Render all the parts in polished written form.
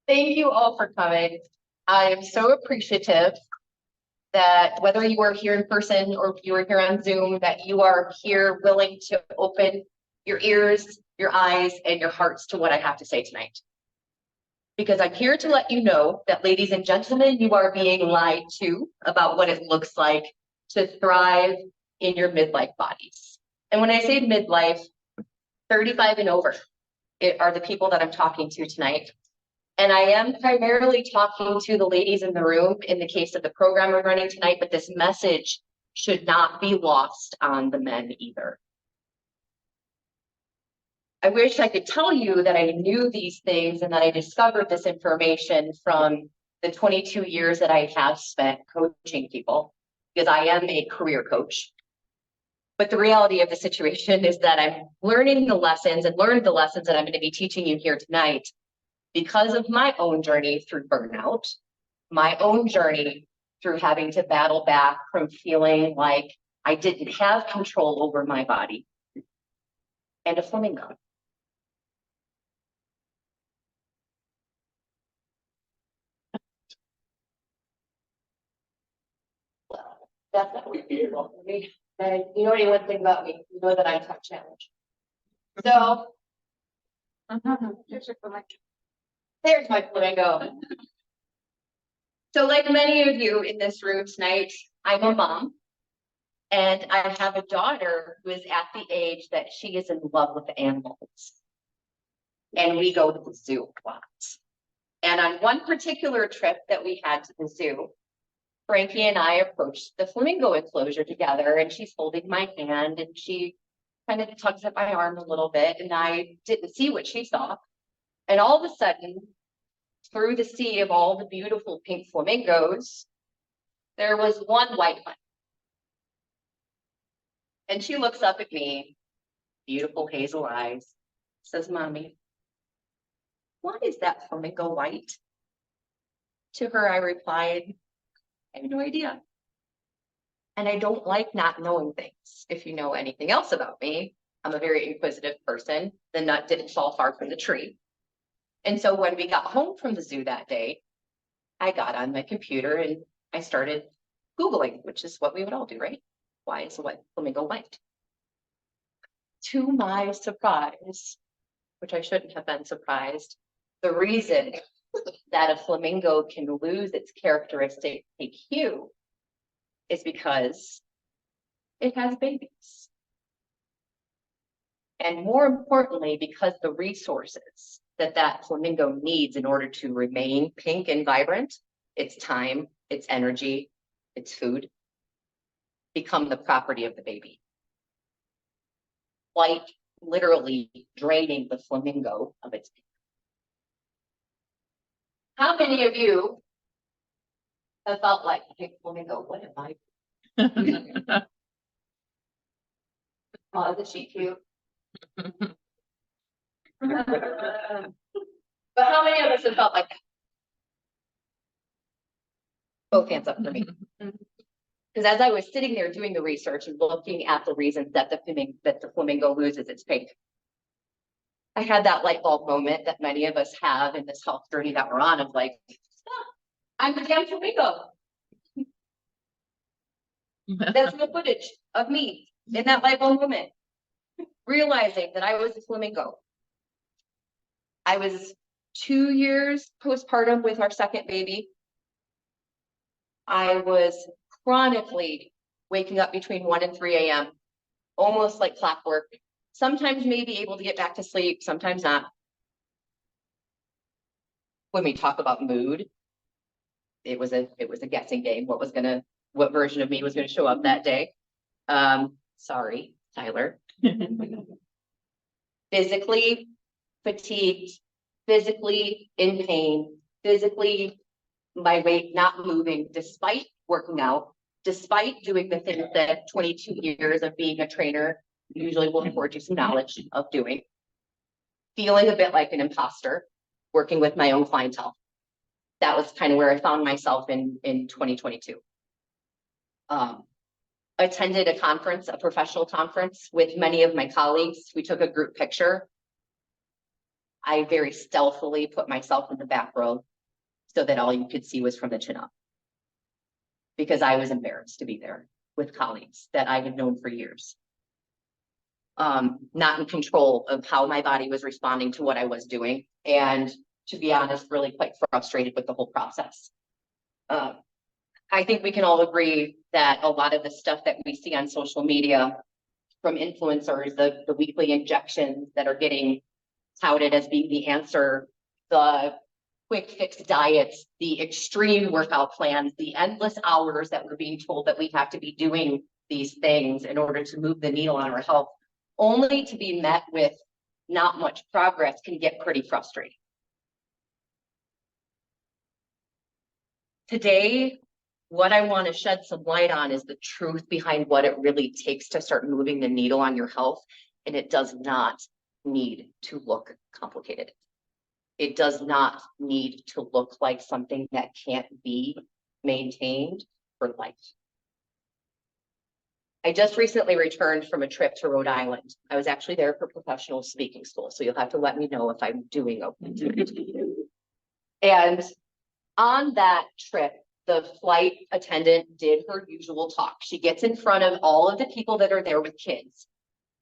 Thank you all for coming. I am so appreciative that whether you are here in person or if you are here on Zoom, that you are here willing to open your ears, your eyes, and your hearts to what I have to say tonight. Because I'm here to let you know that, ladies and gentlemen, you are being lied to about what it looks like to thrive in your midlife bodies. And when I say midlife, 35 and over are the people that I'm talking to tonight. And I am primarily talking to the ladies in the room in the case of the program we're running tonight, but this message should not be lost on the men either. I wish I could tell you that I knew these things and that I discovered this information from the 22 years that I have spent coaching people, because I am a career coach. But the reality of the situation is that I'm learning the lessons and learned the lessons that I'm going to be teaching you here tonight because of my own journey through burnout, my own journey through having to battle back from feeling like I didn't have control over my body, and a flamingo. Well, that's not what you know for me. And you know one thing about me, you know that I'm tough challenge. So, there's my flamingo. So like many of you in this room tonight, I'm a mom, and I have a daughter who is at the age that she is in love with animals. And we go to the zoo a lot. And on one particular trip that we had to the zoo, Frankie and I approached the flamingo enclosure together, and she's holding my hand and she kind of tugs at my arm a little bit, and I didn't see what she saw. And all of a sudden, through the sea of all the beautiful pink flamingos, there was one white one. And she looks up at me, beautiful hazel eyes, says, "Mommy, why is that flamingo white?" To her, I replied, "I have no idea. And I don't like not knowing things. If you know anything else about me, I'm a very inquisitive person. The nut didn't fall far from the tree." And so when we got home from the zoo that day, I got on my computer and I started Googling, which is what we would all do, right? Why is a white flamingo white? To my surprise, which I shouldn't have been surprised, the reason that a flamingo can lose its characteristic hue is because it has babies. And more importantly, because the resources that flamingo needs in order to remain pink and vibrant, its time, its energy, its food, become the property of the baby. Like literally draining the flamingo of its pink. How many of you have felt like, "Hey, flamingo, what am I?" Oh, isn't she cute? But how many of us have felt like that? Both hands up for me. Because as I was sitting there doing the research and looking at the reasons that the flamingo loses its pink, I had that light bulb moment that many of us have in this health journey that we're on of like, "Oh, I'm the damn flamingo." That's the footage of me in that light bulb moment, realizing that I was a flamingo. I was 2 years postpartum with our second baby. I was chronically waking up between 1 and 3 a.m., almost like clockwork. Sometimes maybe able to get back to sleep, sometimes not. When we talk about mood, it was a guessing game. What version of me was gonna show up that day? Sorry, Tyler. Physically fatigued, physically in pain, physically my weight not moving, despite working out, despite doing the things that 22 years of being a trainer usually will afford you some knowledge of doing. Feeling a bit like an imposter, working with my own clientele. That was kind of where I found myself in 2022. Attended a conference, a professional conference with many of my colleagues. We took a group picture. I very stealthily put myself in the back row so that all you could see was from the chin up. Because I was embarrassed to be there with colleagues that I had known for years. Not in control of how my body was responding to what I was doing. And to be honest, really quite frustrated with the whole process. I think we can all agree that a lot of the stuff that we see on social media from influencers, the weekly injections that are getting touted as being the answer, the quick fix diets, the extreme workout plans, the endless hours that we're being told that we have to be doing these things in order to move the needle on our health, only to be met with not much progress, can get pretty frustrating. Today, what I want to shed some light on is the truth behind what it really takes to start moving the needle on your health. And it does not need to look complicated. It does not need to look like something that can't be maintained for life. I just recently returned from a trip to Rhode Island. I was actually there for professional speaking school, so you'll have to let me know if I'm doing okay. And on that trip, the flight attendant did her usual talk. She gets in front of all of the people that are there with kids,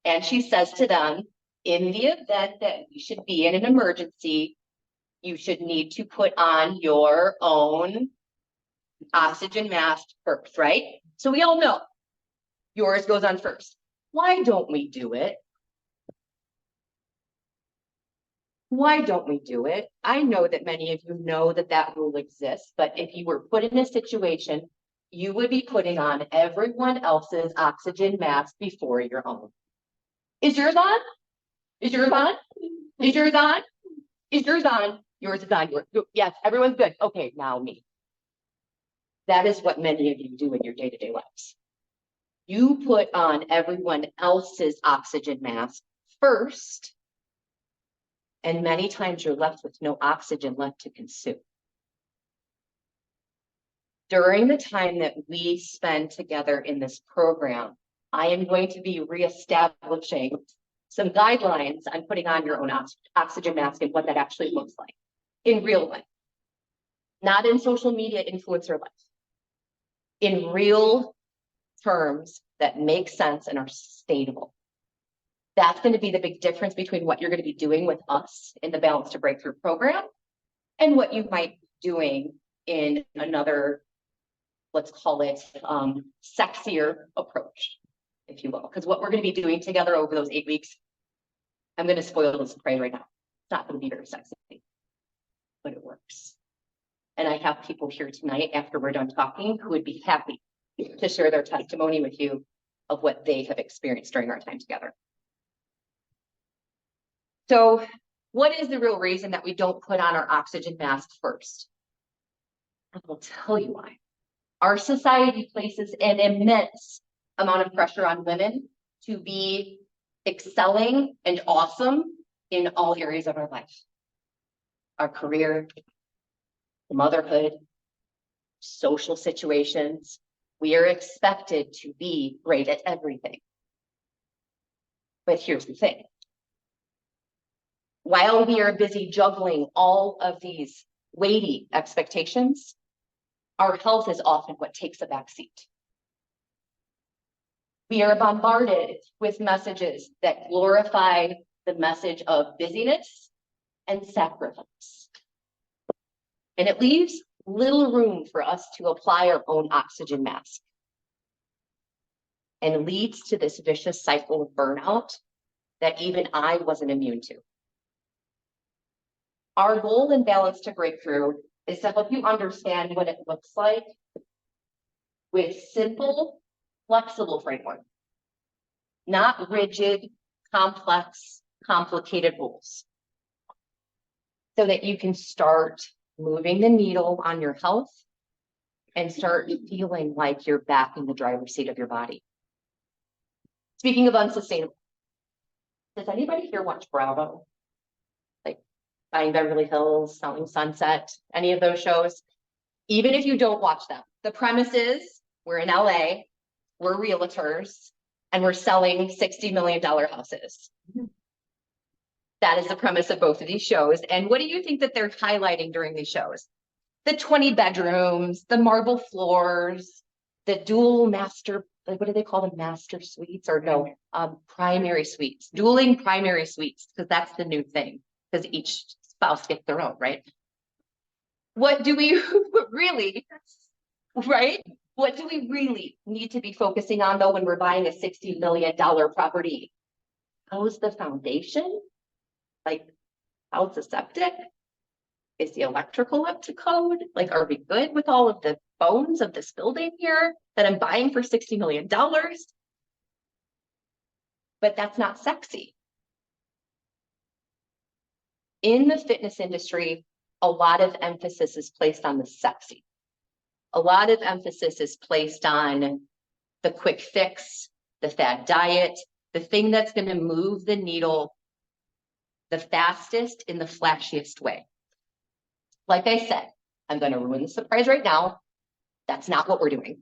and she says to them, in the event that we should be in an emergency, you should need to put on your own oxygen mask first, right? So we all know yours goes on first. Why don't we do it? Why don't we do it? I know that many of you know that that rule exists, but if you were put in a situation, you would be putting on everyone else's oxygen mask before your own. Is yours on? Is yours on? Is yours on? Is yours on? Yours is on. Yes, everyone's good. Okay, now me. That is what many of you do in your day-to-day lives. You put on everyone else's oxygen mask first, and many times you're left with no oxygen left to consume. During the time that we spend together in this program, I am going to be reestablishing some guidelines on putting on your own oxygen mask and what that actually looks like in real life, not in social media influencer life, in real terms that make sense and are sustainable. That's going to be the big difference between what you're going to be doing with us in the Balance to Breakthrough program and what you might be doing in another, let's call it sexier approach, if you will. Because what we're going to be doing together over those 8 weeks, I'm going to spoil this prey right now. It's not going to be very sexy, but it works. And I have people here tonight after we're done talking who would be happy to share their testimony with you of what they have experienced during our time together. So what is the real reason that we don't put on our oxygen mask first? I will tell you why. Our society places an immense amount of pressure on women to be excelling and awesome in all areas of our life. Our career, motherhood, social situations. We are expected to be great at everything. But here's the thing. While we are busy juggling all of these weighty expectations, our health is often what takes a back seat. We are bombarded with messages that glorify the message of busyness and sacrifice. And it leaves little room for us to apply our own oxygen mask, and leads to this vicious cycle of burnout that even I wasn't immune to. Our goal in Balance to Breakthrough is to help you understand what it looks like with simple, flexible framework, not rigid, complex, complicated rules, so that you can start moving the needle on your health and start feeling like you're back in the driver's seat of your body. Speaking of unsustainable, does anybody here watch Bravo? Like Buying Beverly Hills, Selling Sunset, any of those shows? Even if you don't watch them, the premise is we're in LA, we're realtors, and we're selling $60 million houses. That is the premise of both of these shows. And what do you think that they're highlighting during these shows? The 20 bedrooms, the marble floors, the dual master, like what do they call them? Master suites or no, primary suites, dueling primary suites, because that's the new thing, because each spouse gets their own, right? What do we really, right? What do we really need to be focusing on though when we're buying a $60 million property? How's the foundation? Like, how's the septic? Is the electrical up to code? Like, are we good with all of the bones of this building here that I'm buying for $60 million? But that's not sexy. In the fitness industry, a lot of emphasis is placed on the sexy. A lot of emphasis is placed on the quick fix, the fad diet, the thing that's going to move the needle the fastest in the flashiest way. Like I said, I'm going to ruin the surprise right now. That's not what we're doing.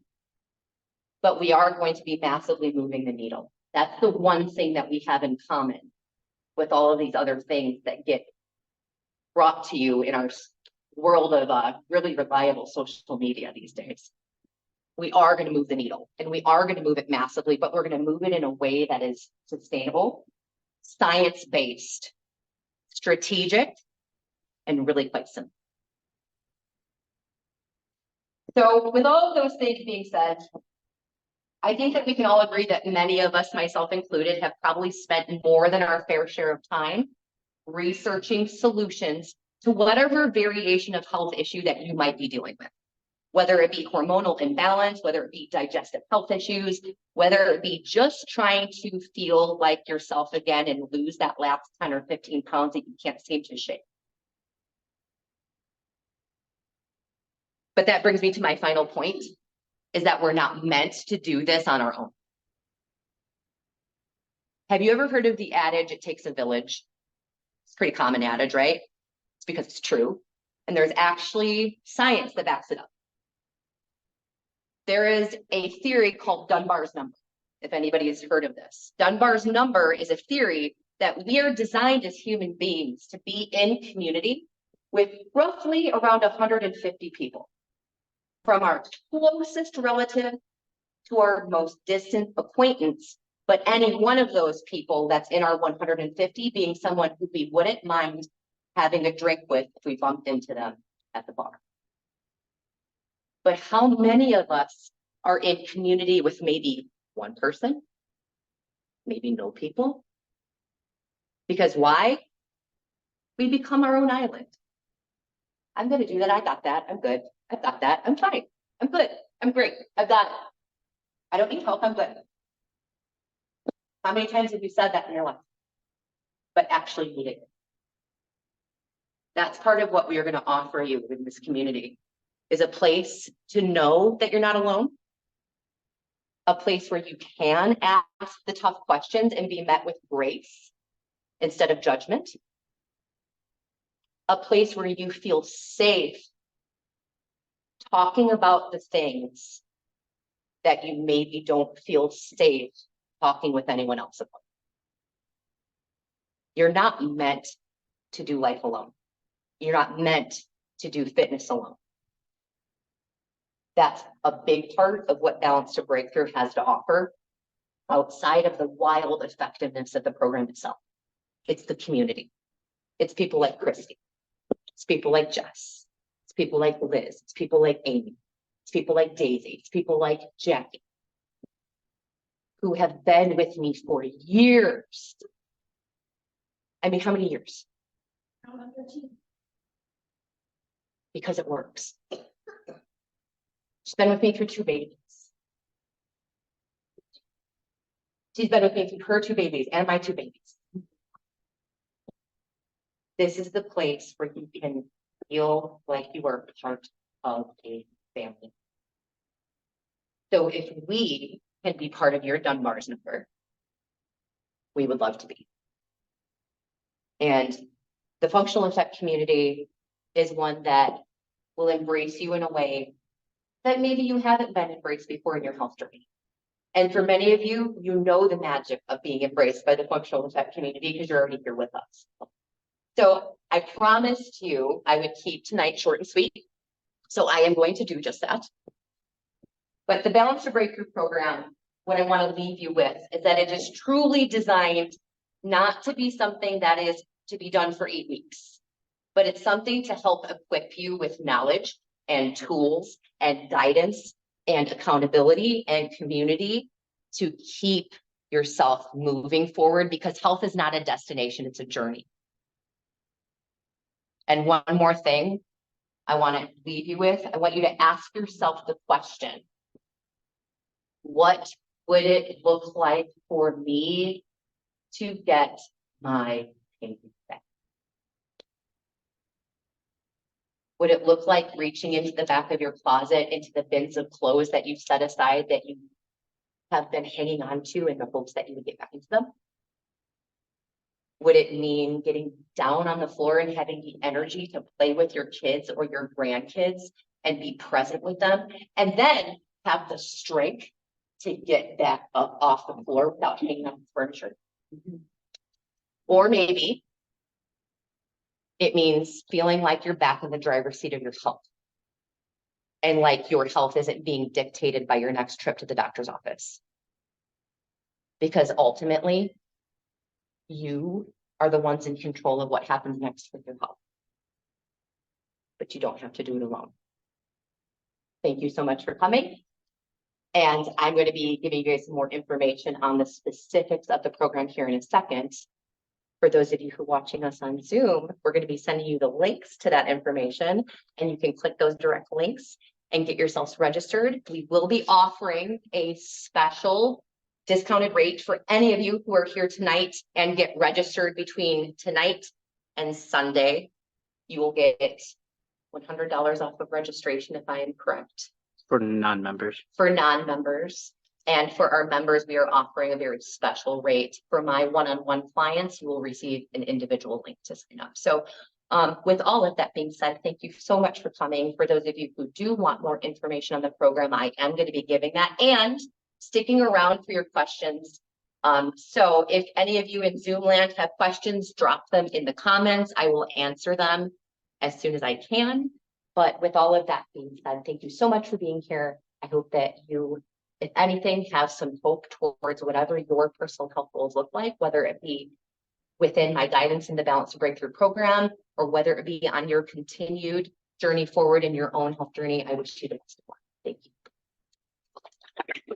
But we are going to be massively moving the needle. That's the one thing that we have in common with all of these other things that get brought to you in our world of really reliable social media these days. We are going to move the needle, and we are going to move it massively, but we're going to move it in a way that is sustainable, science-based, strategic, and really quite simple. So with all of those things being said, I think that we can all agree that many of us, myself included, have probably spent more than our fair share of time researching solutions to whatever variation of health issue that you might be dealing with, whether it be hormonal imbalance, whether it be digestive health issues, whether it be just trying to feel like yourself again and lose that last 10 or 15 pounds that you can't seem to shake. But that brings me to my final point, is that we're not meant to do this on our own. Have you ever heard of the adage, it takes a village? It's a pretty common adage, right? It's because it's true. And there's actually science that backs it up. There is a theory called Dunbar's number, if anybody has heard of this. Dunbar's number is a theory that we are designed as human beings to be in community with roughly around 150 people. From our closest relative to our most distant acquaintance, but any one of those people that's in our 150 being someone who we wouldn't mind having a drink with if we bumped into them at the bar. But how many of us are in community with maybe one person, maybe no people? Because why? We become our own island. I'm going to do that. I got that. I'm good. I've got that. I'm fine. I'm good. I'm great. I've got it. I don't need help. I'm good. How many times have you said that in your life? But actually needed it. That's part of what we are going to offer you in this community, is a place to know that you're not alone. A place where you can ask the tough questions and be met with grace instead of judgment. A place where you feel safe talking about the things that you maybe don't feel safe talking with anyone else about. You're not meant to do life alone. You're not meant to do fitness alone. That's a big part of what Balance to Breakthrough has to offer outside of the wild effectiveness of the program itself. It's the community. It's people like Christy. It's people like Jess. It's people like Liz. It's people like Amy. It's people like Daisy. It's people like Jackie, who have been with me for years. I mean, how many years? Because it works. She's been with me through 2 babies. She's been with me through her 2 babies and my 2 babies. This is the place where you can feel like you are part of a family. So if we can be part of your Dunbar's number, we would love to be. And the functional effect community is one that will embrace you in a way that maybe you haven't been embraced before in your health journey. And for many of you, you know the magic of being embraced by the functional type community because you're already here with us. So I promised you I would keep tonight short and sweet. So I am going to do just that. But the Balance to Breakthrough program, what I want to leave you with is that it is truly designed not to be something that is to be done for 8 weeks, but it's something to help equip you with knowledge and tools and guidance and accountability and community to keep yourself moving forward, because health is not a destination, it's a journey. And one more thing I want to leave you with, I want you to ask yourself the question, what would it look like for me to get my pain back? Would it look like reaching into the back of your closet, into the bins of clothes that you've set aside that you have been hanging on to in the hopes that you would get back into them? Would it mean getting down on the floor and having the energy to play with your kids or your grandkids and be present with them, and then have the strength to get back up off the floor without hanging on the furniture? Or maybe it means feeling like you're back in the driver's seat of your health, and like your health isn't being dictated by your next trip to the doctor's office. Because ultimately, you are the ones in control of what happens next with your health. But you don't have to do it alone. Thank you so much for coming. And I'm going to be giving you guys some more information on the specifics of the program here in a second. For those of you who are watching us on Zoom, we're going to be sending you the links to that information, and you can click those direct links and get yourselves registered. We will be offering a special discounted rate for any of you who are here tonight and get registered between tonight and Sunday. You will get $100 off of registration, if I am correct. For non-members. For non-members. And for our members, we are offering a very special rate. For my one-on-one clients, you will receive an individual link to sign up. So with all of that being said, thank you so much for coming. For those of you who do want more information on the program, I am going to be giving that and sticking around for your questions. So if any of you in Zoom land have questions, drop them in the comments. I will answer them as soon as I can. But with all of that being said, thank you so much for being here. I hope that you, if anything, have some hope towards whatever your personal health goals look like, whether it be within my guidance in the Balance to Breakthrough program, or whether it be on your continued journey forward in your own health journey. I wish you the best of luck. Thank you.